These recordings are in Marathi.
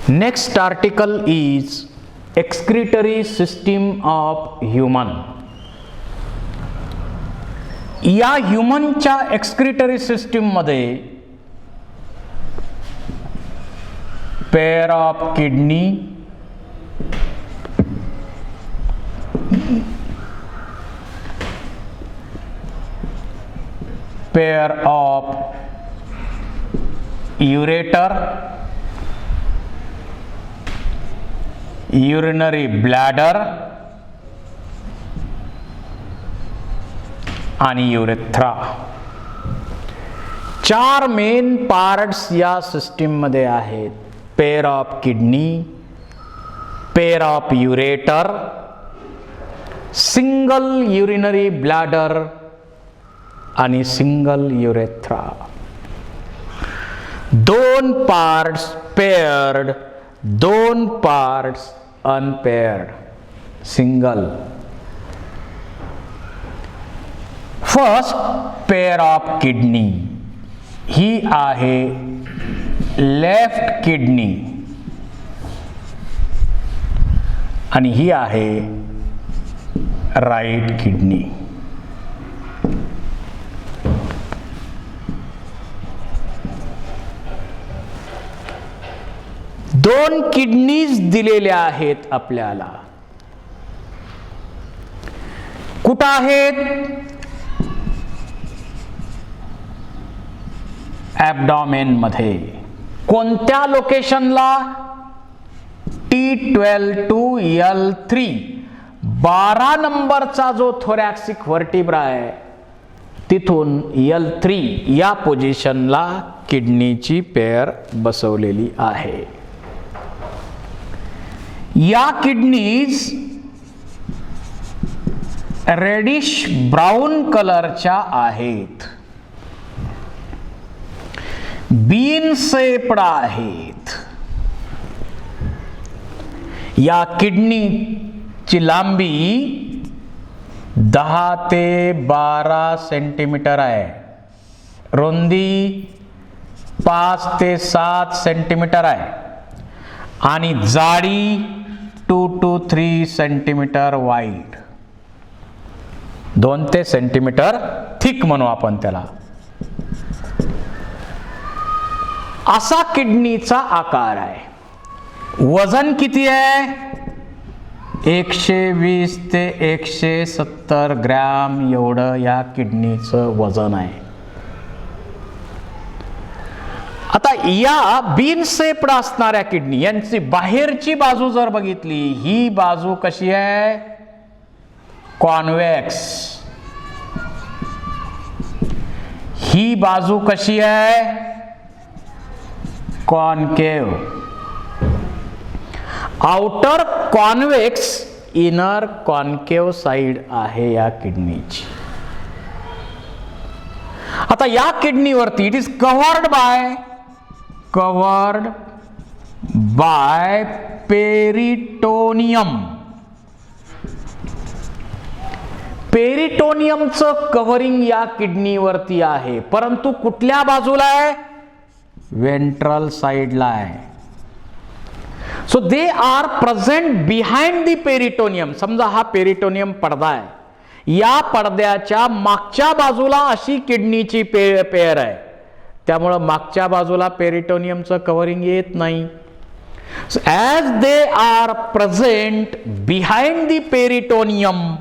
Next article is excretory system of human. या ह्युमनच्या एक्सक्रिटरी सिस्टीम मध्ये pair of kidney, pair of ureter, urinary bladder आणि युरेथ्रा, चार मेन पार्ट्स या सिस्टीम मध्ये आहेत. Pair of kidney, pair of ureter, single urinary bladder आणि सिंगल युरेथ्रा. दोन पार्ट्स पेअर्ड, दोन parts unpaired, single. First pair of kidney, ही आहे लेफ्ट किडनी आणि ही आहे राईट किडनी. दोन किडनीज दिलेल्या आहेत आपल्याला. कुठं आहेत? ॲब्डॉमेन मध्ये. कोणत्या लोकेशनला? T12 to L3, 12 नंबरचा जो थोरॅक्सिक व्हर्टिब्रा आहे तिथून L3 या पोझिशनला किडनीची पेअर बसवलेली आहे. या किडनीज रेडिश ब्राऊन कलरच्या आहेत, बीन शेप्ड आहेत. या किडनीची लांबी 10 ते 12 सेंटीमीटर आहे, रुंदी 5 ते 7 सेंटीमीटर आहे आणि जाडी 2 to 3 सेंटीमीटर वाईड, 2 ते सेंटीमीटर थिक म्हणू आपण त्याला. असा किडनीचा आकार आहे. वजन किती आहे? 120 ते 170 ग्रॅम एवढं या किडनीचं वजन आहे. आता या बीन शेप्ड असणाऱ्या किडनी यांची बाहेरची बाजू जर बघितली, ही बाजू कशी आहे? कॉन्व्हेक्स. ही बाजू कशी आहे? Concave. Outer convex, inner concave side आहे या किडनीची. आता या किडनीवरती it is covered by peritoneum. पेरिटोनियमचं कव्हरिंग या किडनीवरती आहे, परंतु कुठल्या बाजूला आहे? वेंट्रल साइडला आहे. So they are present behind the peritoneum. समजा हा पेरिटोनियम पडदा आहे, या पडद्याच्या मागच्या बाजूला अशी किडनीची पेअर आहे, त्यामुळं मागच्या बाजूला पेरिटोनियमचं कव्हरिंग येत नाही. So as they are present behind the peritoneum,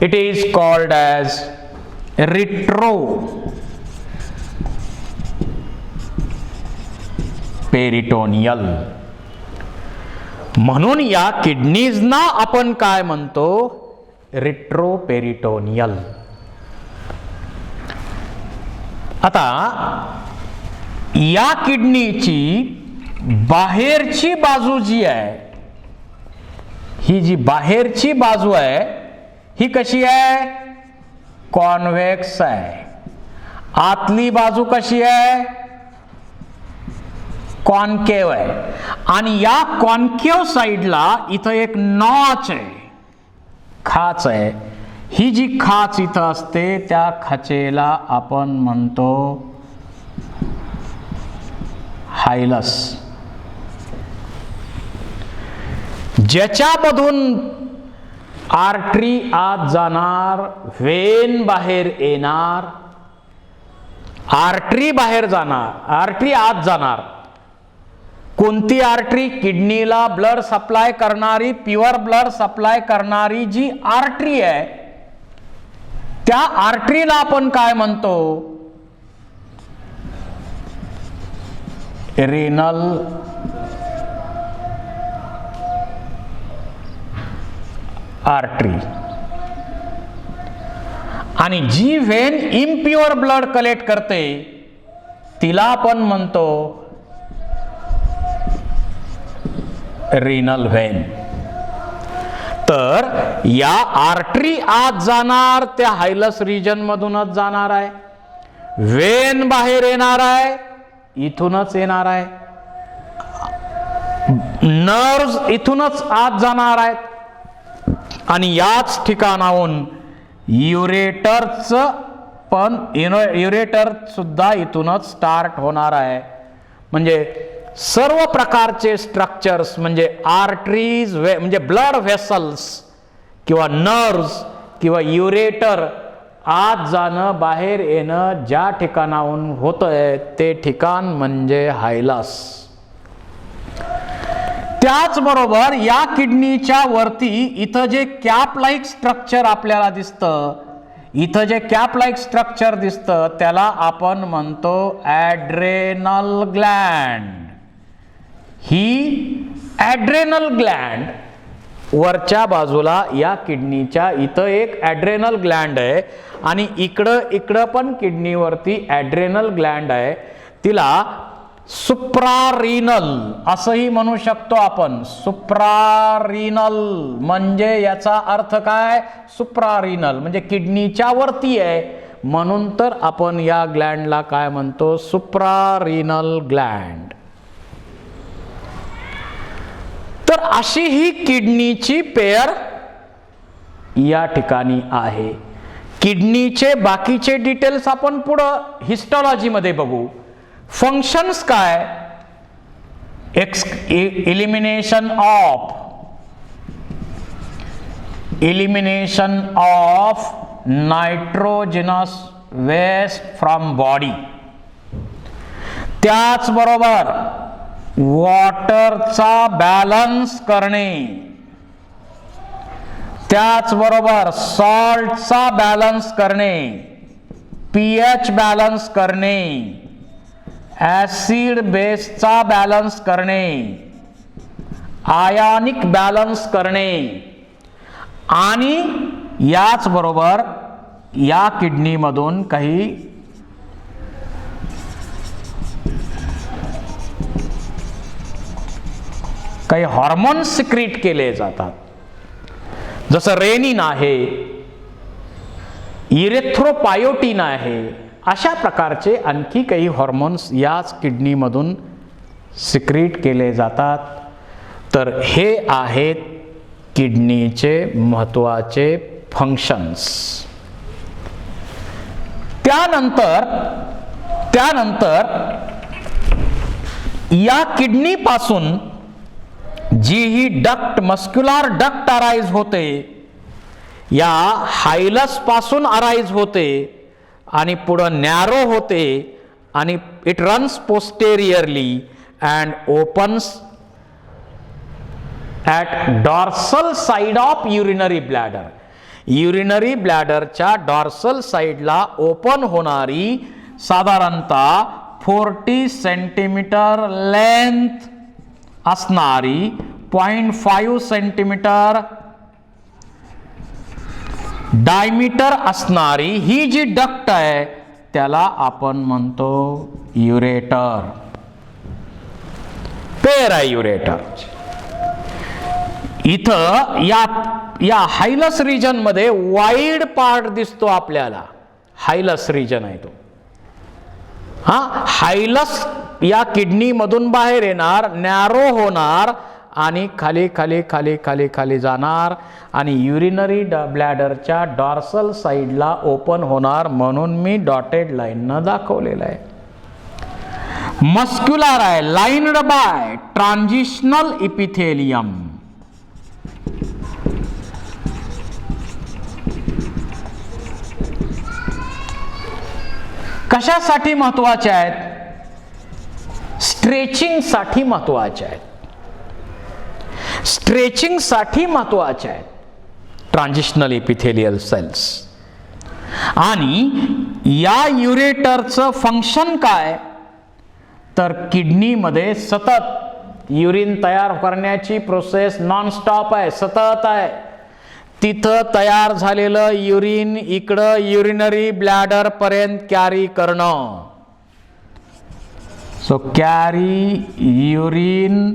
it is called as retroperitoneal. म्हणून या किडनीजना आपण काय म्हणतो? रिट्रोपेरिटोनियल. आता या किडनीची बाहेरची बाजू जी आहे, ही जी बाहेरची बाजू आहे ही कशी आहे? कॉन्व्हेक्स आहे. आतली बाजू कशी आहे? कॉन्केव आहे. आणि या कॉन्केव साइडला इथं एक नॉच आहे, खाच आहे, ही जी खाच इथं असते त्या खाचेला आपण म्हणतो हायलस, ज्याच्यामधून आर्टरी आत जाणार, व्हेन बाहेर येणार, आर्टरी बाहेर जाणार, आर्टरी आत जाणार. कोणती आर्टरी? किडनीला ब्लड सप्लाय करणारी, प्युअर ब्लड सप्लाय करणारी जी आर्टरी आहे त्या आर्टरीला आपण काय म्हणतो? Renal artery. आणि जी व्हेन इम्प्युअर ब्लड कलेक्ट करते तिला आपण म्हणतो रीनल व्हेन. तर या आर्टरी आत जाणार त्या हायलस रिजन मधूनच जाणार आहे, व्हेन बाहेर येणार आहे इथूनच येणार आहे, नर्व्स इथूनच आत जाणार आहेत आणि याच ठिकाणाहून युरेटरच पण युरेटर सुद्धा इथूनच स्टार्ट होणार आहे. म्हणजे सर्व प्रकारचे स्ट्रक्चर्स म्हणजे आर्टरीज म्हणजे ब्लड व्हेसल्स किंवा नर्व्स किंवा युरेटर आत जाणं बाहेर येणं ज्या ठिकाणाहून होतंय ते ठिकाण म्हणजे हायलस. त्याचबरोबर या किडनीच्या वरती इथं जे कॅप लाईक स्ट्रक्चर आपल्याला दिसतं, इथं जे कॅप लाईक स्ट्रक्चर दिसतं त्याला आपण म्हणतो ॲड्रेनल ग्लँड. ही ॲड्रेनल ग्लँड वरच्या बाजूला या किडनीच्या इथं एक ॲड्रेनल ग्लँड आहे आणि इकडं पण किडनीवरती ॲड्रेनल ग्लँड आहे. तिला सुप्रारिनल असंही म्हणू शकतो आपण. सुप्रारिनल म्हणजे याचा अर्थ काय? सुप्रारिनल म्हणजे किडनीच्या वरती आहे, म्हणून तर आपण या ग्लँडला काय म्हणतो? Suprarenal Gland. तर अशी ही किडनीची पेयर या ठिकाणी आहे. किडनीचे बाकीचे डिटेल्स आपण पुढं हिस्टॉलॉजी मध्ये बघू. फंक्शन्स काय? Elimination of nitrogenous waste from body. त्याचबरोबर वॉटरचा बॅलन्स करणे, त्याचबरोबर सॉल्टचा बॅलन्स करणे, पीएच बॅलन्स करणे, ऍसिड बेसचा बॅलन्स करणे, आयॉनिक बॅलन्स करणे आणि याच बरोबर या किडनी मधून काही हॉर्मोन्स सिक्रीट केले जातात, जसं रेनिन आहे, इरेथ्रोपायोटिन आहे. अशा प्रकारचे आणखी काही हॉर्मोन्स याच किडनीमधून सिक्रीट केले जातात. तर हे आहेत किडनीचे महत्त्वाचे फंक्शन्स. त्यानंतर या किडनीपासून जी ही डक्ट मस्क्युलर डक्ट अराइज होते, या हायलस पासून अराइज होते आणि पुढं नॅरो होते आणि it runs posteriorly and opens at dorsal side of urinary bladder. Urinary ब्लॅडरच्या डॉर्सल साइडला ओपन होणारी साधारणतः 40 सेंटीमीटर लेंथ असणारी 0.5 सेंटीमीटर डायमीटर असणारी ही जी डक्ट आहे त्याला आपण म्हणतो युरेटर. पेर आहे युरेटर. इथं या हायलस रिजन मध्ये वाईड पार्ट दिसतो आपल्याला, हायलस रिजन आहे तो. हायलस या किडनी मधून बाहेर येणार, नॅरो होणार आणि खाली खाली खाली खाली खाली जाणार आणि युरिनरी ब्लॅडरच्या डॉर्सल साईडला ओपन होणार, म्हणून मी डॉटेड लाईननं दाखवलेलं आहे. मस्क्युलर आहे, लाइन्ड बाय ट्रान्झिशनल इपिथेलियम. कशासाठी महत्वाचे आहेत? स्ट्रेचिंग साठी महत्वाचे आहेत. स्ट्रेचिंग साठी महत्वाचे आहेत ट्रान्झिशनल इपिथेलियल सेल्स. आणि या युरेटरचं फंक्शन काय? तर किडनीमध्ये सतत युरिन तयार करण्याची प्रोसेस नॉन स्टॉप आहे, सतत आहे. तिथं तयार झालेलं युरिन इकडं युरिनरी ब्लॅडर पर्यंत कॅरी करणं. So carry urine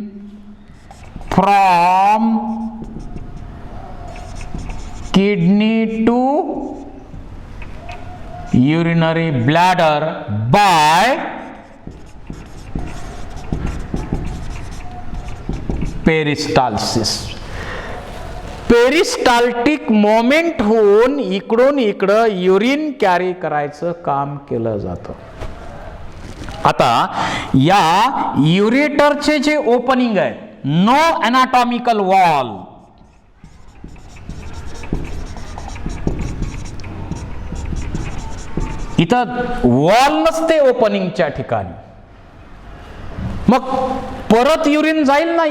from kidney to urinary bladder by peristalsis. Peristaltic moment होऊन इकडून इकडं युरिन कॅरी करायचं काम केलं जातं. आता या युरेटरचे जे ओपनिंग आहे, नो अनाटॉमिकल वॉल. इथं वॉल नसते ओपनिंगच्या ठिकाणी. मग परत युरिन जाईल ना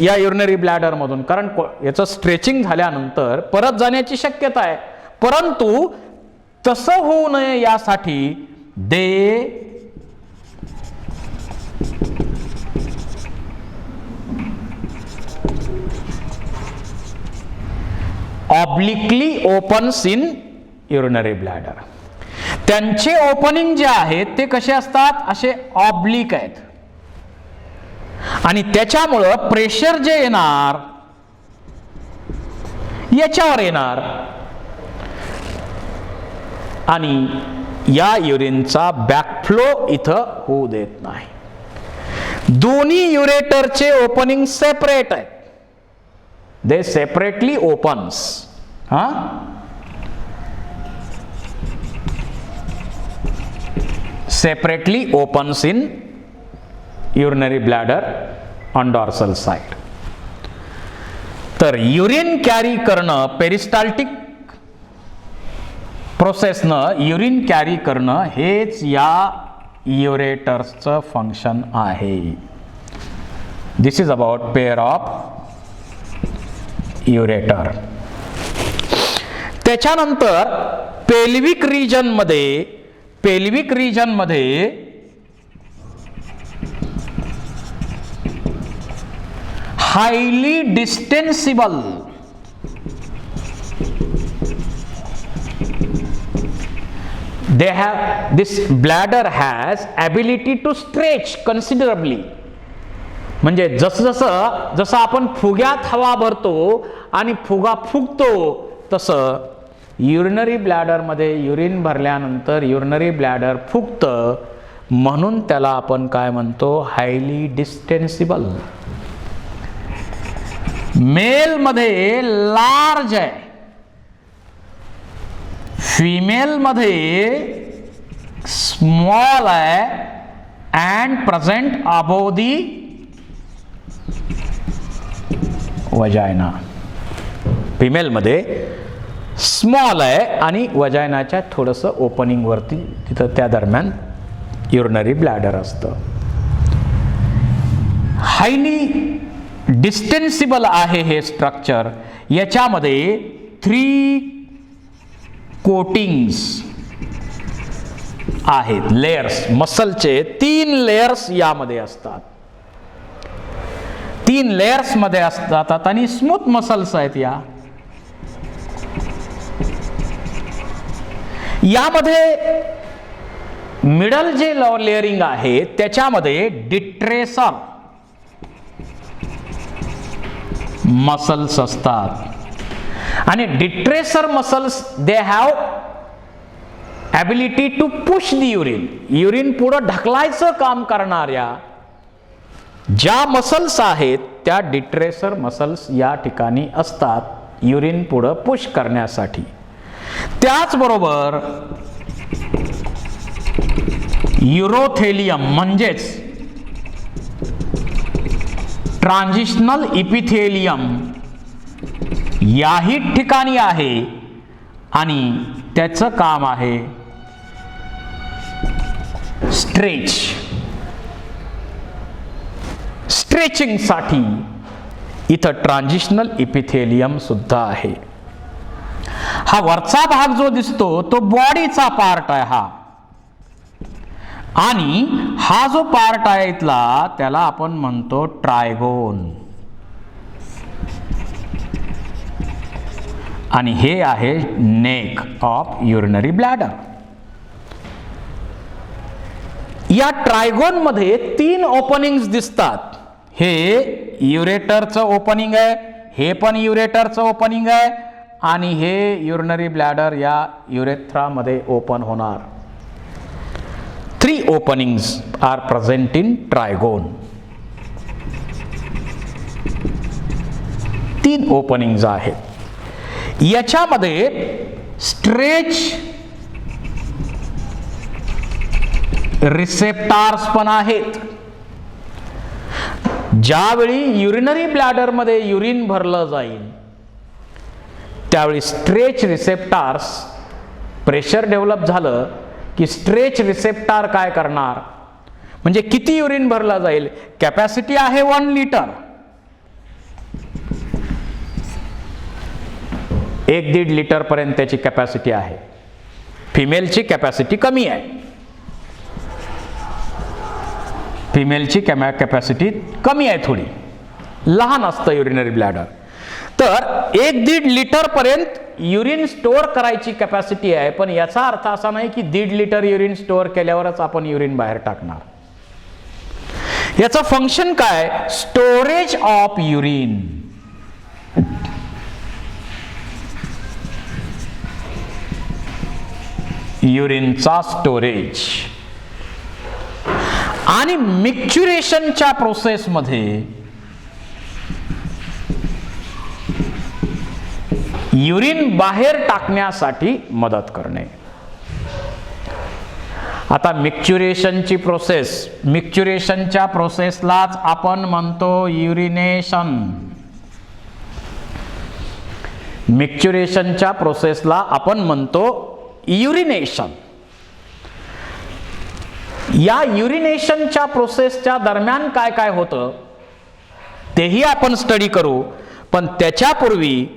या युरिनरी ब्लॅडर मधून, कारण याचं स्ट्रेचिंग झाल्यानंतर परत जाण्याची शक्यता आहे. परंतु तसं होऊ नये यासाठी they obliquely opens in urinary bladder. त्यांचे ओपनिंग जे आहेत ते कसे असतात? असे ऑब्लिक आहेत. आणि त्याच्यामुळं प्रेशर जे येणार याच्यावर येणार आणि या युरिनचा बॅकफ्लो इथं होऊ देत नाही. दोन्ही युरेटरचे ओपनिंग सेपरेट आहेत. They separately opens. Separately opens in urinary bladder on dorsal side. तर युरिन कॅरी करणं, पेरिस्टाल्टिक प्रोसेसनं युरिन कॅरी करणं हेच या युरेटर्सचं फंक्शन आहे. This is about pair of ureter. त्याच्यानंतर पेल्विक रिजन मध्ये highly distensible this bladder has ability to stretch considerably. म्हणजे जसं आपण फुग्यात हवा भरतो आणि फुगा फुगतो, तसं युरिनरी ब्लॅडर मध्ये युरिन भरल्यानंतर युरिनरी ब्लॅडर फुगतं, म्हणून त्याला आपण काय म्हणतो? हायली डिस्टेन्सिबल. मेल मध्ये लार्ज आहे, फीमेल मध्ये स्मॉल आहे and present above the वजायना. Female मध्ये स्मॉल आहे आणि वजायनाच्या थोडंसं ओपनिंग वरती तिथं त्या दरम्यान युरिनरी ब्लॅडर असतं. हायली डिस्टेन्सिबल आहे हे स्ट्रक्चर. याच्यामध्ये 3 कोटिंग्स आहेत, लेयर्स. मसलचे 3 लेयर्स यामध्ये असतात. 3 लेयर्स मध्ये असतात आणि स्मूथ मसल्स आहेत यामध्ये मिडल जे लेअरिंग आहे त्याच्यामध्ये डिट्रेसर मसल्स असतात आणि detrusor muscles they have ability to push the urine पुढं ढकलायचं काम करणाऱ्या ज्या मसल्स आहेत त्या डिट्रेसर मसल्स या ठिकाणी असतात युरिन पुढं पुश करण्यासाठी. त्याचबरोबर युरोथेलियम म्हणजेच ट्रान्झिशनल इपिथेलियम याही ठिकाणी आहे आणि त्याचं काम आहे स्ट्रेचिंग साठी इथं ट्रान्झिशनल इपिथेलियम सुद्धा आहे. हा वरचा भाग जो दिसतो तो बॉडीचा पार्ट आहे हा, आणि हा जो पार्ट आहे इथला त्याला आपण म्हणतो ट्रायगोन, आणि हे आहे नेक ऑफ युरिनरी ब्लॅडर. या ट्रायगोन मध्ये 3 ओपनिंग्स दिसतात. हे युरेटरचं ओपनिंग आहे, हे पण युरेटरचं ओपनिंग आहे, आणि हे युरिनरी ब्लॅडर या युरेथ्रा मध्ये ओपन होणार. 3 openings are present in trigone. 3 openings आहेत. याच्यामध्ये स्ट्रेच रिसेप्टर्स पण आहेत. ज्यावेळी युरिनरी ब्लॅडर मध्ये युरिन भरलं जाईल त्यावेळी स्ट्रेच रिसेप्टर्स, प्रेशर डेव्हलप झालं की स्ट्रेच रिसेप्टर काय करणार, म्हणजे किती युरिन भरला जाईल. कॅपॅसिटी आहे 1 लिटर, 1-1.5 लिटर पर्यंत त्याची कॅपॅसिटी आहे. फिमेलची कॅपॅसिटी कमी आहे, फिमेलची कॅपॅसिटी कमी आहे, थोडी लहान असतं युरिनरी ब्लॅडर. तर 1-1.5 लिटर पर्यंत युरिन स्टोअर करायची कॅपॅसिटी आहे. पण याचा अर्थ असा नाही की 1.5 लिटर युरिन स्टोअर केल्यावरच आपण युरिन बाहेर टाकणार. याचं फंक्शन काय, स्टोरेज ऑफ युरिन. युरिनचा स्टोरेज. आणि मिक्च्युरेशनच्या प्रोसेसमध्ये युरिन बाहेर टाकण्यासाठी मदत करणे. आता मिक्च्युरेशनची प्रोसेस, मिक्च्युरेशनच्या प्रोसेसलाच आपण म्हणतो युरिनेशन. मिक्च्युरेशनच्या प्रोसेसला आपण म्हणतो युरिनेशन. या युरिनेशनच्या प्रोसेसच्या दरम्यान काय काय होतं तेही आपण स्टडी करू. पण त्याच्यापूर्वी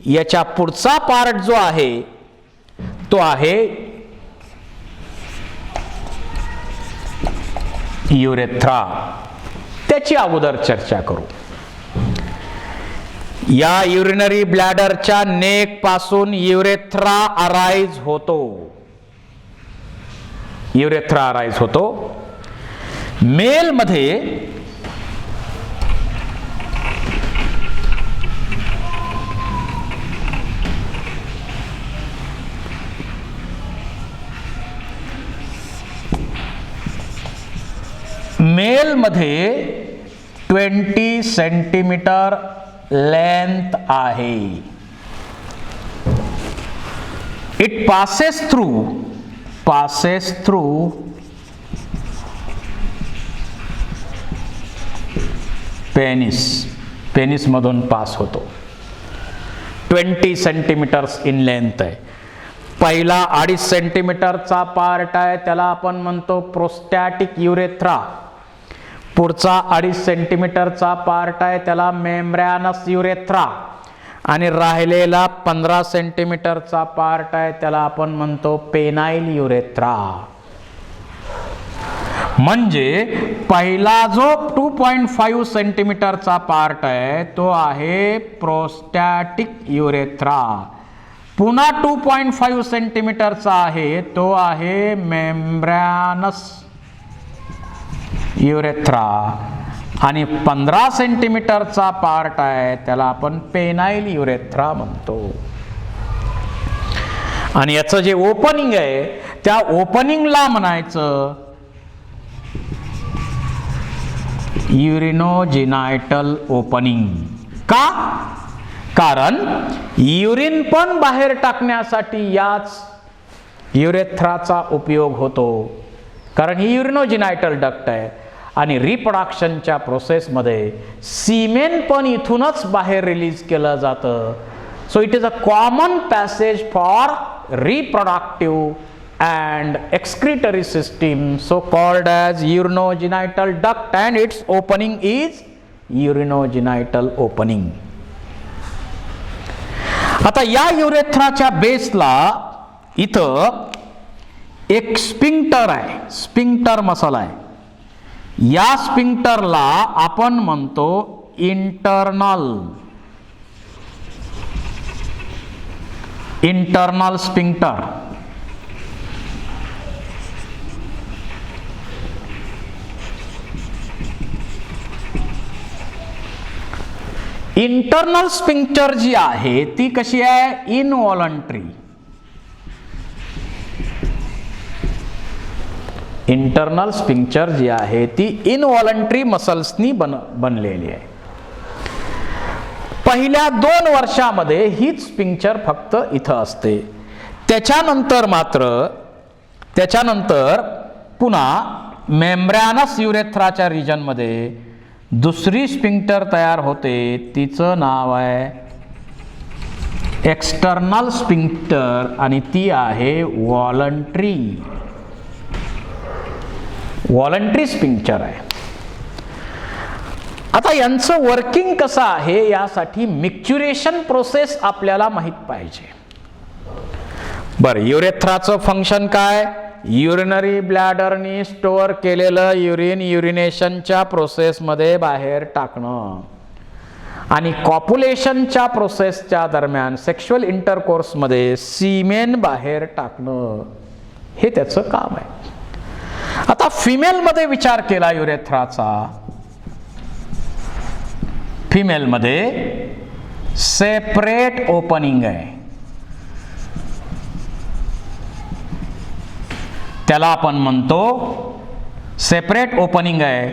याच्या पुढचा पार्ट जो आहे तो आहे युरेथ्रा. त्याची अगोदर चर्चा करू. या युरिनरी ब्लॅडरच्या नेक पासून युरेथ्रा अराइज होतो. युरेथ्रा अराइज होतो. मेल मध्ये मेल मध्ये 20 सेंटीमीटर लेंथ आहे. इट passes through पेनिस मधून पास होतो. 20 सेंटीमीटर्स इन लेंथ आहे. पहिला 2.5 सेंटीमीटरचा पार्ट आहे त्याला आपण म्हणतो प्रोस्टॅटिक युरेथ्रा. पुढचा 2.5 सेंटीमीटरचा पार्ट आहे त्याला मेम्ब्रॅनस युरेथ्रा. आणि राहिलेला 15 सेंटीमीटरचा पार्ट आहे त्याला आपण म्हणतो पेनाइल युरेथ्रा. म्हणजे पहिला जो 2.5 सेंटीमीटरचा पार्ट आहे तो आहे प्रोस्टॅटिक युरेथ्रा. पुन्हा 2.5 सेंटीमीटरचा आहे तो आहे मेम्ब्रॅनस युरेथ्रा. आणि 15 सेंटीमीटरचा पार्ट आहे त्याला आपण पेनाइल युरेथ्रा म्हणतो. आणि याचं जे ओपनिंग आहे त्या ओपनिंगला म्हणायचं युरिनोजिनायटल ओपनिंग. का? कारण युरिन पण बाहेर टाकण्यासाठी याच युरेथ्राचा उपयोग होतो, कारण ही युरिनोजिनायटल डक्ट आहे आणि रिप्रोडक्शनच्या प्रोसेसमध्ये सीमेन पण इथूनच बाहेर रिलीज केलं जातं. So it is a common passage for reproductive and excretory system, so called as urinogenital duct, and its opening is urinogenital opening. आता या युरेथ्राच्या बेसला इथं एक स्पिंक्टर आहे, स्पिंक्टर मसल आहे. या स्पिंक्टरला आपण म्हणतो इंटरनल स्पिंक्टर. इंटरनल स्पिंक्टर जी आहे ती कशी आहे? इनव्हॉलंटरी. इंटरनल स्पिंक्टर जी आहे ती इनव्हॉलंटरी मसल्सनी बनलेली आहे. पहिल्या 2 वर्षामध्ये हीच स्पिंक्चर फक्त इथं असते. त्याच्यानंतर पुन्हा मेम्ब्रॅनस युरेथ्राच्या रिजनमध्ये दुसरी स्पिंक्टर तयार होते. तिचं नाव आहे एक्सटर्नल स्पिंक्टर आणि ती आहे व्हॉलंटरी स्पिंक्टर आहे. आता यांचं वर्किंग कसं आहे यासाठी मिक्च्युरेशन प्रोसेस आपल्याला माहित पाहिजे. बरं, युरेथ्राचं फंक्शन काय? युरिनरी ब्लॅडरनी स्टोअर केलेलं युरिन युरिनेशनच्या प्रोसेसमध्ये बाहेर टाकणं आणि कॉप्युलेशनच्या प्रोसेसच्या दरम्यान सेक्शुअल इंटरकोर्समध्ये सीमेन बाहेर टाकणं, हे त्याचं काम आहे. आता फिमेलमध्ये विचार केला युरेथ्राचा, फिमेलमध्ये सेपरेट ओपनिंग आहे. त्याला आपण म्हणतो सेपरेट ओपनिंग आहे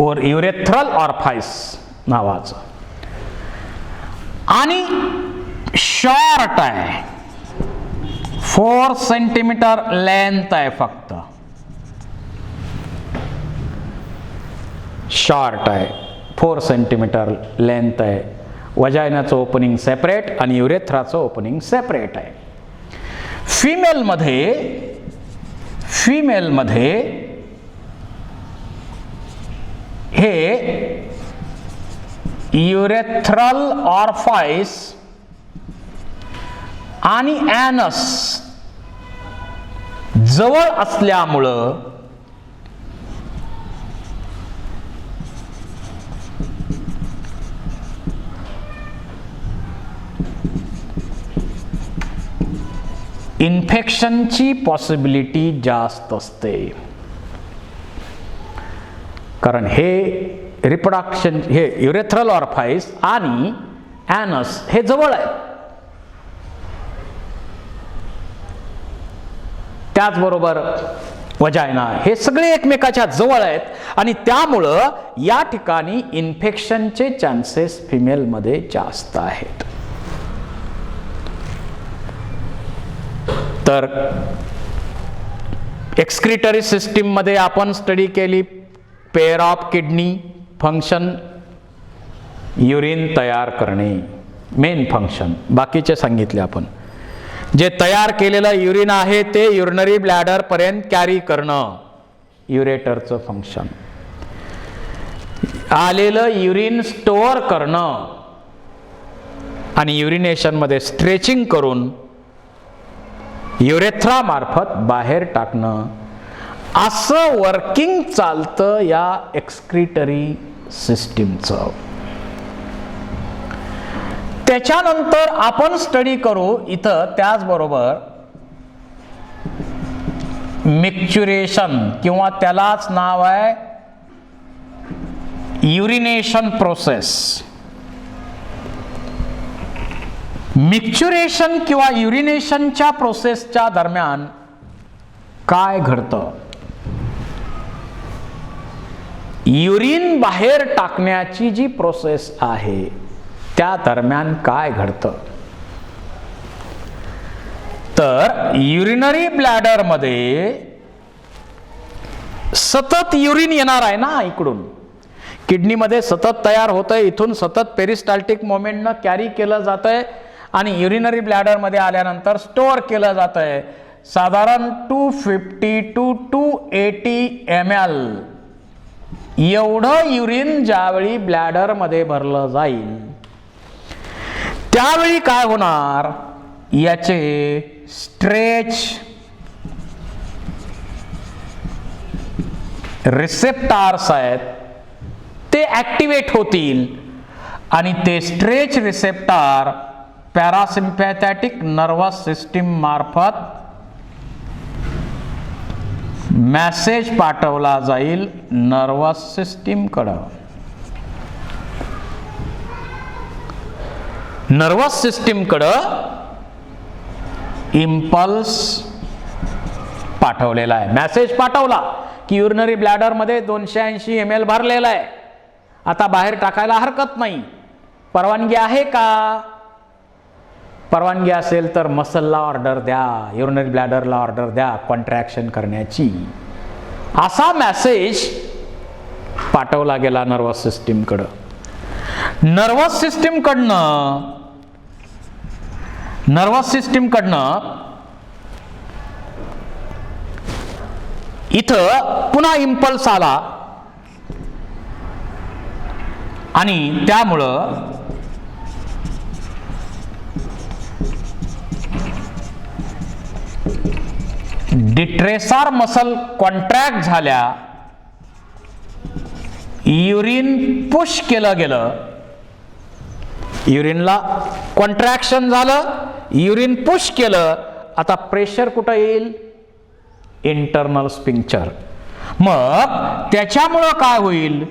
और युरेथ्रल ऑरफाइस नावाचं, आणि शॉर्ट आहे, 4 सेंटीमीटर लेंथ आहे फक्त. शॉर्ट आहे, 4 सेंटीमीटर लेंथ आहे. वजायनाचं ओपनिंग सेपरेट आणि युरेथ्राचं ओपनिंग सेपरेट आहे. फिमेलमध्ये हे युरेथ्रल ऑरफाइस आणि ॲनस जवळ असल्यामुळं इन्फेक्शनची पॉसिबिलिटी जास्त असते. कारण हे रिप्रोडक्शन, हे युरेथ्रल ऑरफाइस आणि ॲनस हे जवळ आहेत. त्याचबरोबर वजायना हे सगळे एकमेकाच्या जवळ आहेत आणि त्यामुळं या ठिकाणी इन्फेक्शनचे चान्सेस फिमेलमध्ये जास्त आहेत. तर एक्सक्रिटरी सिस्टीम मध्ये आपण स्टडी केली pair of kidney function, urine तयार करणे मेन फंक्शन. बाकीचे सांगितले आपण. जे तयार केलेलं युरिन आहे ते युरिनरी ब्लॅडर पर्यंत कॅरी करणं युरेटरचं फंक्शन. आलेलं युरिन स्टोअर करणं आणि युरिनेशन मध्ये स्ट्रेचिंग करून युरेथ्रा मार्फत बाहेर टाकणं, असं वर्किंग चालतं या एक्सक्रिटरी सिस्टीमचं. त्याच्यानंतर आपण स्टडी करू इथं त्याचबरोबर मिक्च्युरेशन किंवा त्यालाच नाव आहे युरिनेशन प्रोसेस. मिक्च्युरेशन किंवा युरिनेशनच्या प्रोसेसच्या दरम्यान काय घडतं युरिन बाहेर टाकण्याची जी प्रोसेस आहे त्या दरम्यान काय घडतं, तर युरिनरी ब्लॅडर मध्ये सतत युरिन येणार आहे ना, इकडून किडनीमध्ये सतत तयार होतंय, इथून सतत पेरिस्टाल्टिक मोमेंटनं कॅरी केलं जातंय आणि युरिनरी ब्लॅडर मध्ये आल्यानंतर स्टोअर केलं जातंय. साधारण 250 to 280 ml एवढं युरिन ज्यावेळी ब्लॅडर मध्ये भरलं जाईल त्यावेळी काय होणार, याचे स्ट्रेच रिसेप्टर्स आहेत ते ऍक्टिव्हेट होतील आणि ते stretch receptor parasympathetic nervous system मार्फत मेसेज पाठवला जाईल नर्वस सिस्टीम कडे. नर्वस सिस्टीम कडे इम्पल्स पाठवलेला आहे, मेसेज पाठवला की युरिनरी ब्लॅडर मध्ये 280 ml भरलेला आहे, आता बाहेर टाकायला हरकत नाही, परवानगी आहे का? परवानगी असेल तर मसलला ऑर्डर द्या, युरिनरी ब्लॅडरला ऑर्डर द्या कॉन्ट्रॅक्शन करण्याची, असा मेसेज पाठवला गेला नर्वस सिस्टीम कडे. नर्वस सिस्टीम कडनं इथं पुन्हा इम्पल्स आला आणि त्यामुळं डिट्रेसर मसल कॉन्ट्रॅक्ट झाल्या, युरिन पुश केलं गेलं, युरिनला कॉन्ट्रॅक्शन झालं, युरिन पुश केलं, आता प्रेशर कुठं येईल, इंटरनल स्फिंक्टर. मग त्याच्यामुळं काय होईल,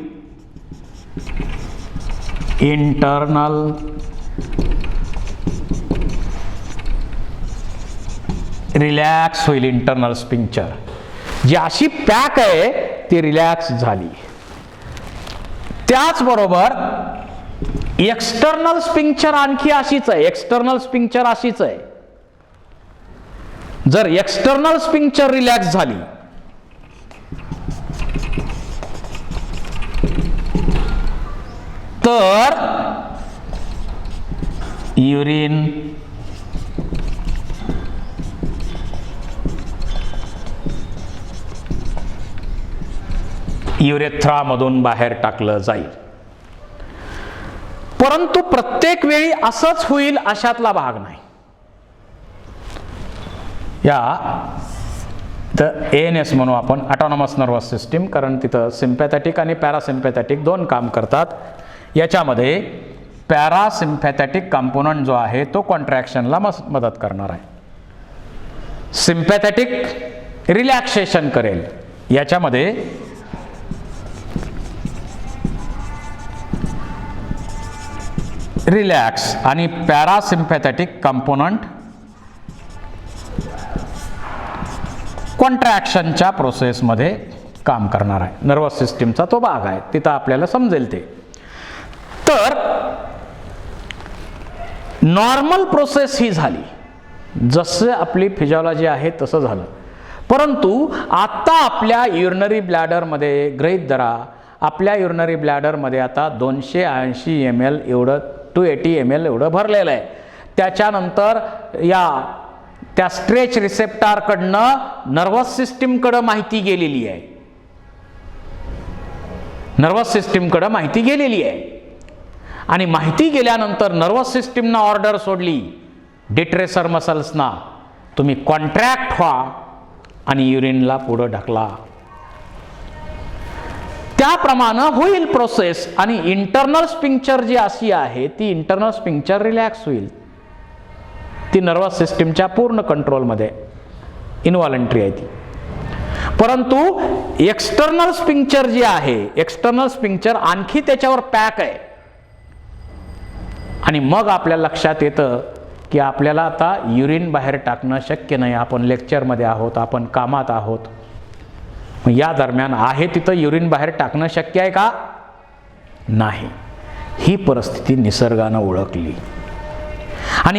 इंटरनल रिलॅक्स होईल. इंटरनल स्फिंक्टर जी अशी पॅक आहे ती रिलॅक्स झाली. त्याचबरोबर एक्सटर्नल स्फिंक्टर आणखी अशीच आहे, एक्सटर्नल स्फिंक्टर अशीच आहे. जर एक्सटर्नल स्फिंक्टर रिलॅक्स झाली तर युरिन युरेथ्रा मधून बाहेर टाकलं जाईल. परंतु प्रत्येक वेळी असंच होईल अशातला भाग नाही. या ANS म्हणू आपण, ऑटोनॉमस नर्वस सिस्टीम, कारण तिथं सिम्पॅथॅटिक आणि पॅरासिम्पॅथॅटिक दोन काम करतात. याच्यामध्ये पॅरासिम्पॅथॅटिक कंपोनंट जो आहे तो कॉन्ट्रॅक्शनला मदत करणार आहे, सिम्पॅथॅटिक रिलॅक्सेशन करेल. याच्यामध्ये रिलॅक्स आणि पॅरासिम्पॅथॅटिक कंपोनंट कॉन्ट्रॅक्शनच्या प्रोसेसमध्ये काम करणार आहे. नर्वस सिस्टीमचा तो भाग आहे, तिथं आपल्याला समजेल ते. तर नॉर्मल प्रोसेस ही झाली, जसं आपली फिजिओलॉजी आहे तसं झालं. परंतु आता आपल्या युरिनरी ब्लॅडरमध्ये गृहीत धरा, आपल्या युरिनरी ब्लॅडरमध्ये आता 280 ml एवढं 280 ml एवढं भरलेलं आहे. त्याच्यानंतर त्या स्ट्रेच रिसेप्टरकडनं नर्वस सिस्टीमकडे माहिती गेलेली आहे, नर्वस सिस्टीमकडे माहिती गेलेली आहे. आणि माहिती गेल्यानंतर नर्वस सिस्टीमनं ऑर्डर सोडली डिट्रेसर मसल्सना, तुम्ही कॉन्ट्रॅक्ट व्हा आणि युरिनला पुढं ढकला. त्याप्रमाणे होईल प्रोसेस आणि इंटरनल स्फिंक्टर जी अशी आहे ती इंटरनल स्फिंक्टर रिलॅक्स होईल. ती नर्वस सिस्टीमच्या पूर्ण कंट्रोलमध्ये इनव्हॉलंटरी आहे ती. परंतु एक्सटर्नल स्फिंक्टर जी आहे, एक्सटर्नल स्फिंक्टर आणखी त्याच्यावर पॅक आहे. आणि मग आपल्या लक्षात येतं की आपल्याला आता युरिन बाहेर टाकणं शक्य नाही, आपण लेक्चरमध्ये आहोत, आपण कामात आहोत. मग या दरम्यान आहे तिथं युरिन बाहेर टाकणं शक्य आहे का? नाही. ही परिस्थिती निसर्गानं ओळखली.